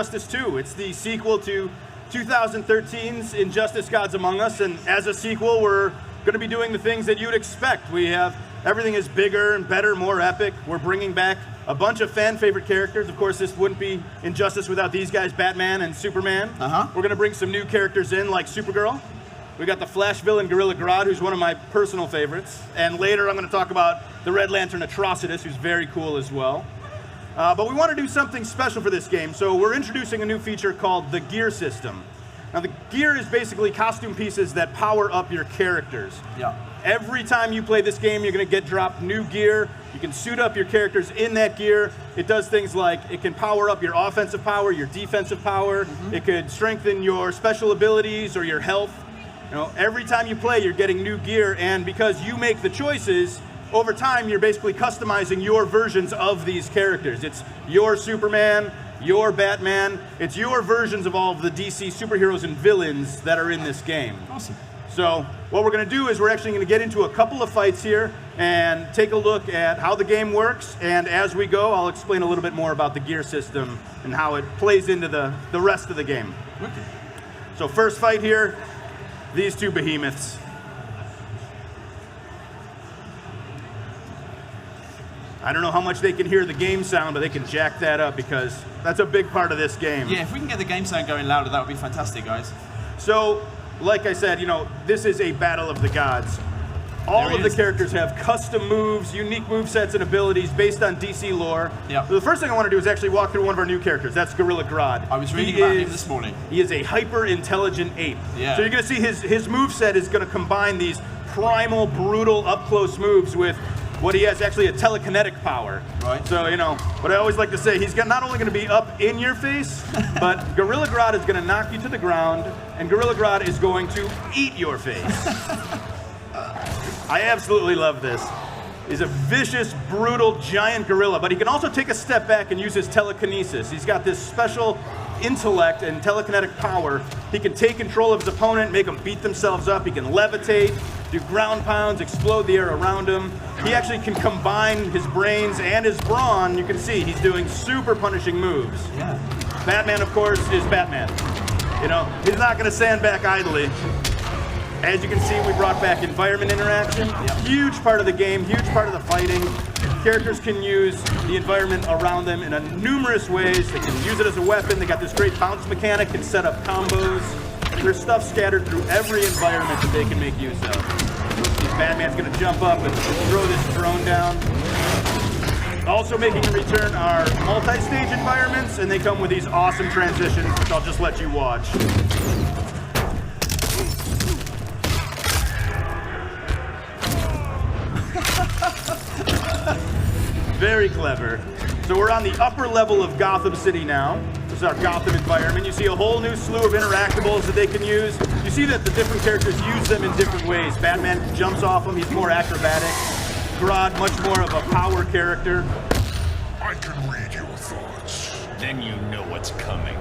Injustice 2. It's the sequel to 2013's Injustice Gods Among Us, and as a sequel, we're going to be doing the things that you'd expect. Everything is bigger and better, more epic. We're bringing back a bunch of fan-favorite characters. Of course, this wouldn't be Injustice without these guys, Batman and Superman. We're going to bring some new characters in, like Supergirl. We got the Flash villain, Gorilla Grodd, who's one of my personal favorites. And later, I'm going to talk about the Red Lantern Atrocitus, who's very cool as well. But we want to do something special for this game, so we're introducing a new feature called the Gear System. Now, the gear is basically costume pieces that power up your characters. Every time you play this game, you're going to get dropped new gear. You can suit up your characters in that gear. It does things like it can power up your offensive power, your defensive power. It could strengthen your special abilities or your health. You know, every time you play, you're getting new gear, and because you make the choices, over time, you're basically customizing your versions of these characters. It's your Superman, your Batman. It's your versions of all of the DC superheroes and villains that are in this game. Awesome. So what we're going to do is we're actually going to get into a couple of fights here and take a look at how the game works. And as we go, I'll explain a little bit more about the gear system and how it plays into the rest of the game. Okay. So first fight here, these two behemoths. I don't know how much they can hear the game sound, but they can jack that up because that's a big part of this game. Yeah, if we can get the game sound going louder, that would be fantastic, guys. So, like I said, you know, this is a battle of the gods. All of the characters have custom moves, unique movesets and abilities based on DC lore. Yeah. So the first thing I want to do is actually walk through one of our new characters. That's Gorilla Grodd. I was reading about him this morning. He is a hyper-intelligent ape. Yeah. So you're going to see his moveset is going to combine these primal, brutal, up-close moves with what he has, actually a telekinetic power. Right. So, you know, what I always like to say, he's not only going to be up in your face, but Gorilla Grodd is going to knock you to the ground, and Gorilla Grodd is going to eat your face. I absolutely love this. He's a vicious, brutal, giant gorilla, but he can also take a step back and use his telekinesis. He's got this special intellect and telekinetic power. He can take control of his opponent, make them beat themselves up. He can levitate, do ground pounds, explode the air around him. He actually can combine his brains and his brawn. You can see he's doing super punishing moves. Yeah. Batman, of course, is Batman. You know, he's not going to stand back idly. As you can see, we brought back environment interaction. Huge part of the game, huge part of the fighting. Characters can use the environment around them in numerous ways. They can use it as a weapon. They got this great bounce mechanic, can set up combos. There's stuff scattered through every environment that they can make use of. Batman's gonna jump up and throw this drone down. Also making a return are multi-stage environments, and they come with these awesome transitions, which I'll just let you watch. Very clever. So we're on the upper level of Gotham City now. This is our Gotham environment. You see a whole new slew of interactables that they can use. You see that the different characters use them in different ways. Batman jumps off them, he's more acrobatic. Grodd, much more of a power character. I can read your thoughts. Then you know what's coming.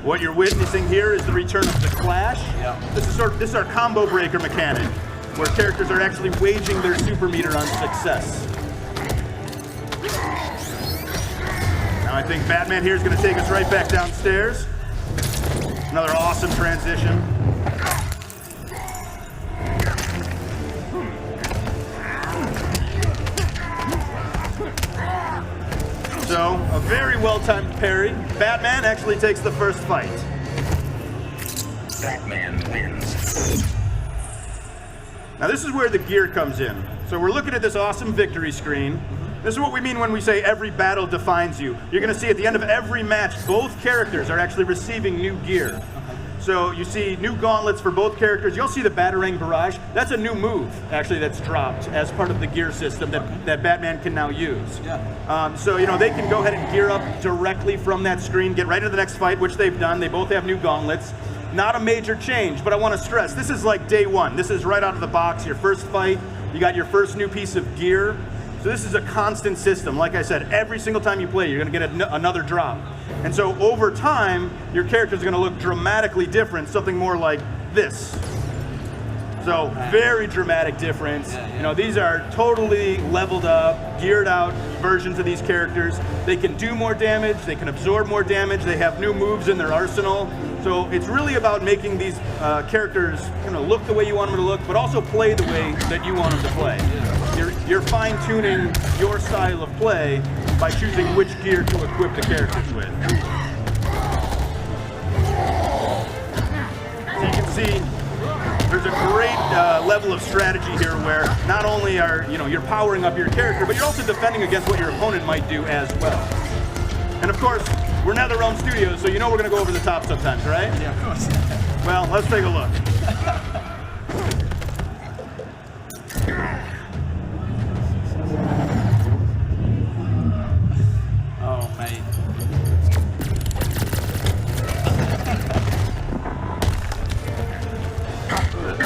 What you're witnessing here is the return of the Clash. Yeah. This is our combo breaker mechanic, where characters are actually waging their super meter on success. Now I think Batman here is going to take us right back downstairs. Another awesome transition. So, a very well-timed parry. Batman actually takes the first fight. Batman wins. Now this is where the gear comes in. So we're looking at this awesome victory screen. This is what we mean when we say every battle defines you. You're going to see at the end of every match, both characters are actually receiving new gear. So you see new gauntlets for both characters. You'll see the Batarang Barrage. That's a new move, actually, that's dropped as part of the gear system that Batman can now use. Yeah. So, you know, they can go ahead and gear up directly from that screen, get right into the next fight, which they've done. They both have new gauntlets. Not a major change, but I want to stress, this is like day one. This is right out of the box, your first fight. You got your first new piece of gear. So this is a constant system. Like I said, every single time you play, you're going to get another drop. And so over time, your characters are going to look dramatically different, something more like this. So very dramatic difference. You know, these are totally leveled up, geared out versions of these characters. They can do more damage, they can absorb more damage, they have new moves in their arsenal. So it's really about making these characters look the way you want them to look, but also play the way that you want them to play. You're fine-tuning your style of play by choosing which gear to equip the characters with. So you can see there's a great level of strategy here where not only are you're powering up your character, but you're also defending against what your opponent might do as well. And of course, we're NetherRealm Studios, so we're going to go over the top sometimes, right? Yeah, of course. Well, let's take a look. Oh, mate.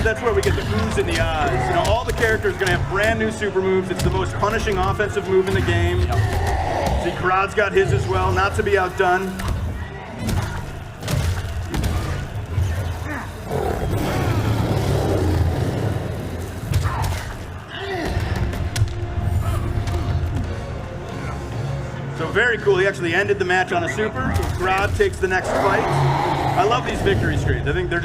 That's where we get the oohs and the ahs. All the characters are going to have brand new super moves. It's the most punishing offensive move in the game. See, Karad's got his as well, not to be outdone. So very cool. He actually ended the match on a super. Karad takes the next fight. I love these victory screens. I think they're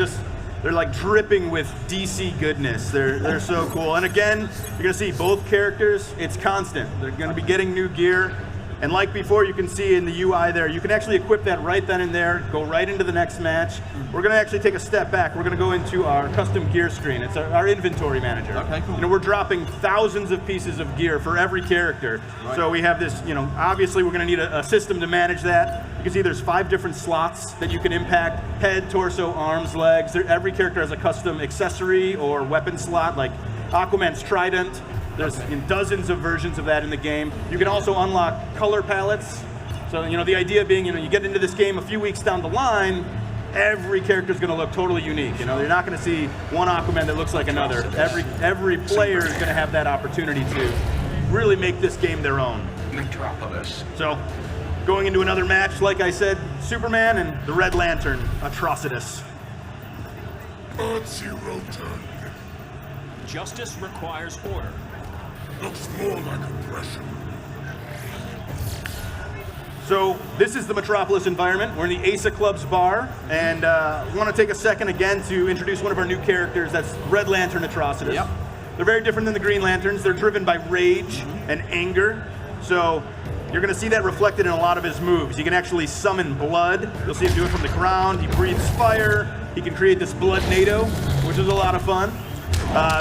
like dripping with DC goodness. They're so cool. And again, you're gonna see both characters. It's constant. They're gonna be getting new gear. And like before, you can see in the UI there, you can actually equip that right then and there, go right into the next match. We're gonna actually take a step back. We're gonna go into our custom gear screen. It's our inventory manager. Okay, cool. We're dropping thousands of pieces of gear for every character. Right. So we have this, obviously we're gonna need a system to manage that. You can see there's 5 different slots that you can impact: head, torso, arms, legs. Every character has a custom accessory or weapon slot, like Aquaman's trident. There's dozens of versions of that in the game. You can also unlock color palettes. So, the idea being, you get into this game a few weeks down the line, every character is going to look totally unique. You're not going to see one Aquaman that looks like another. Every player is going to have that opportunity to really make this game their own. Metropolis. So, going into another match, like I said, Superman and the Red Lantern, Atrocitus. Earth-Zero turn. Justice requires order. Looks more like oppression. So this is the Metropolis environment. We're in the Asa Club's bar, and I want to take a second again to introduce one of our new characters. That's Red Lantern Atrocitus. Yep. They're very different than the Green Lanterns. They're driven by rage and anger. So you're going to see that reflected in a lot of his moves. He can actually summon blood. You'll see him do it from the ground. He breathes fire. He can create this blood NATO, which is a lot of fun.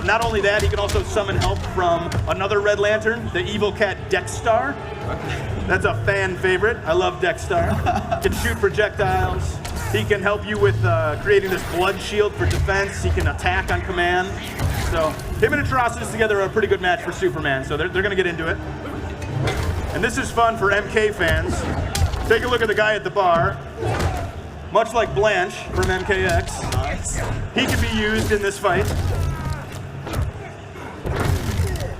Not only that, he can also summon help from another Red Lantern, the evil cat Dexstar. That's a fan favorite. I love Dexstar. He can shoot projectiles. He can help you with creating this blood shield for defense. He can attack on command. So him and Atrocitus together are a pretty good match for Superman, so they're going to get into it. And this is fun for MK fans. Take a look at the guy at the bar. Much like Blanche from MKX, Nice. he can be used in this fight.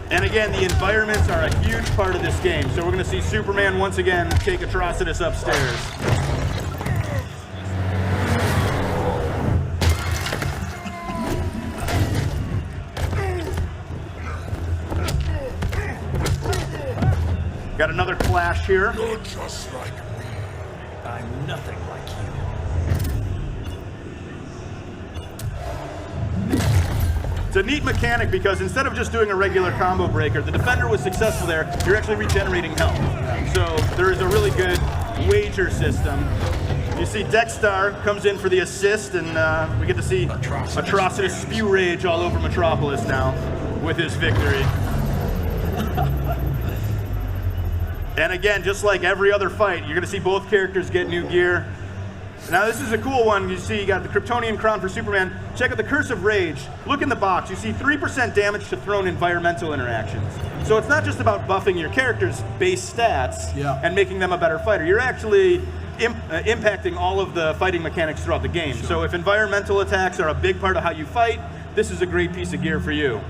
And again, the environments are a huge part of this game. So we're going to see Superman once again take Atrocitus upstairs. Got another clash here. You're just like me. I'm nothing like you. It's a neat mechanic because instead of just doing a regular combo breaker, the defender was successful there, you're actually regenerating health. So there is a really good wager system. You see Dexstar comes in for the assist, and we get to see Atrocitus spew rage all over Metropolis now with his victory. And again, just like every other fight, you're going to see both characters get new gear. Now this is a cool one. You see you got the Kryptonian crown for Superman. Check out the Curse of Rage. Look in the box. You see 3% damage to thrown environmental interactions. So it's not just about buffing your character's base stats and making them a better fighter. You're actually impacting all of the fighting mechanics throughout the game. Sure. So if environmental attacks are a big part of how you fight, this is a great piece of gear for you.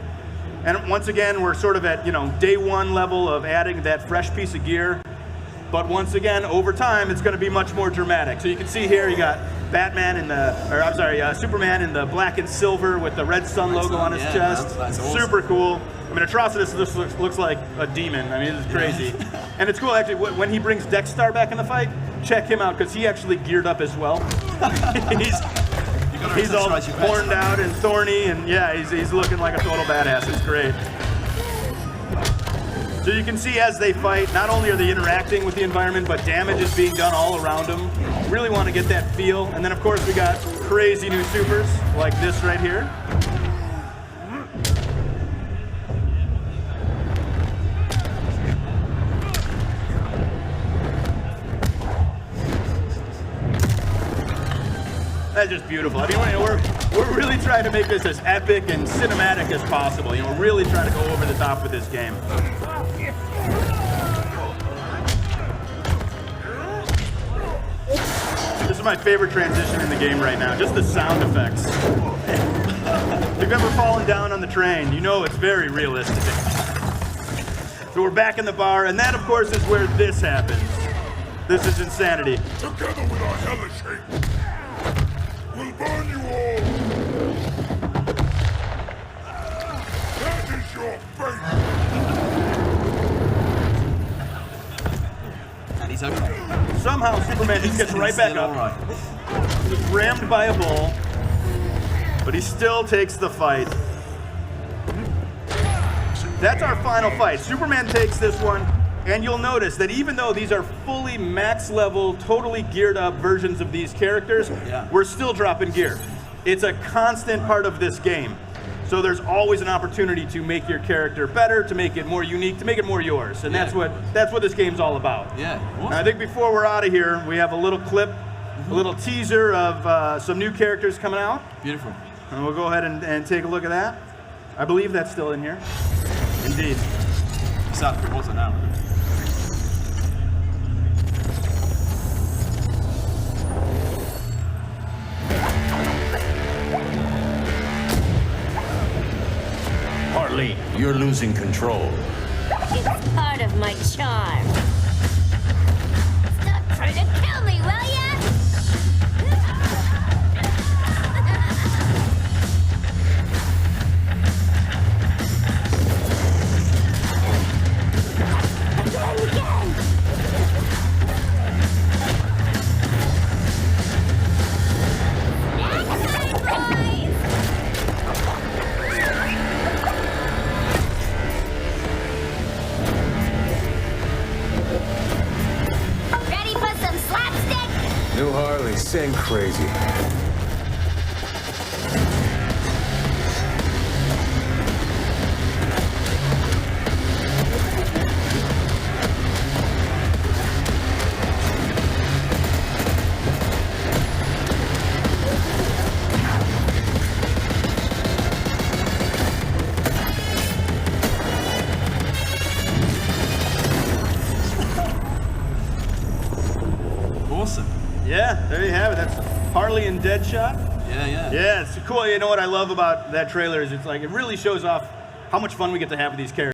And once again, we're sort of at day one level of adding that fresh piece of gear. But once again, over time, it's going to be much more dramatic. So you can see here, you got Batman in the, or I'm sorry, Superman in the black and silver with the red sun logo on his chest. That's awesome. Super cool. I mean, Atrocitus just looks like a demon. I mean, it's crazy. And it's cool, actually, when he brings Dexstar back in the fight, check him out, because he actually geared up as well. he's all horned out and thorny, and yeah, he's looking like a total badass. It's great. So you can see as they fight, not only are they interacting with the environment, but damage is being done all around them. Really want to get that feel. And then, of course, we got crazy new supers like this right here. That's just beautiful. I mean, we're really trying to make this as epic and cinematic as possible. You know, we're really trying to go over the top with this game. This is my favorite transition in the game right now, just the sound effects. If you've ever fallen down on the train, you know it's very realistic. So we're back in the bar, and that, of course, is where this happens. This is insanity. Together with our hellish hate, we'll burn you all! That is your fate! And he's okay. Somehow Superman just gets right back up. Right. He's rammed by a bull, but he still takes the fight. That's our final fight. Superman takes this one, and you'll notice that even though these are fully max level, totally geared up versions of these characters, we're still dropping gear. It's a constant part of this game. So there's always an opportunity to make your character better, to make it more unique, to make it more yours. And that's what this game's all about. Yeah. Awesome. And I think before we're out of here, we have a little clip, a little teaser of some new characters coming out. Beautiful. And we'll go ahead and take a look at that. I believe that's still in here. Indeed. Exactly. What's it now? Harley, you're losing control. It's part of my charm. Stop trying to kill me, will ya? Ready for some slapstick? New Harley, sing crazy. Awesome. Yeah, there you have it. That's Harley and Deadshot. Yeah. Yeah, it's cool. You know what I love about that trailer is it's like it really shows off how much fun we get to have with these characters.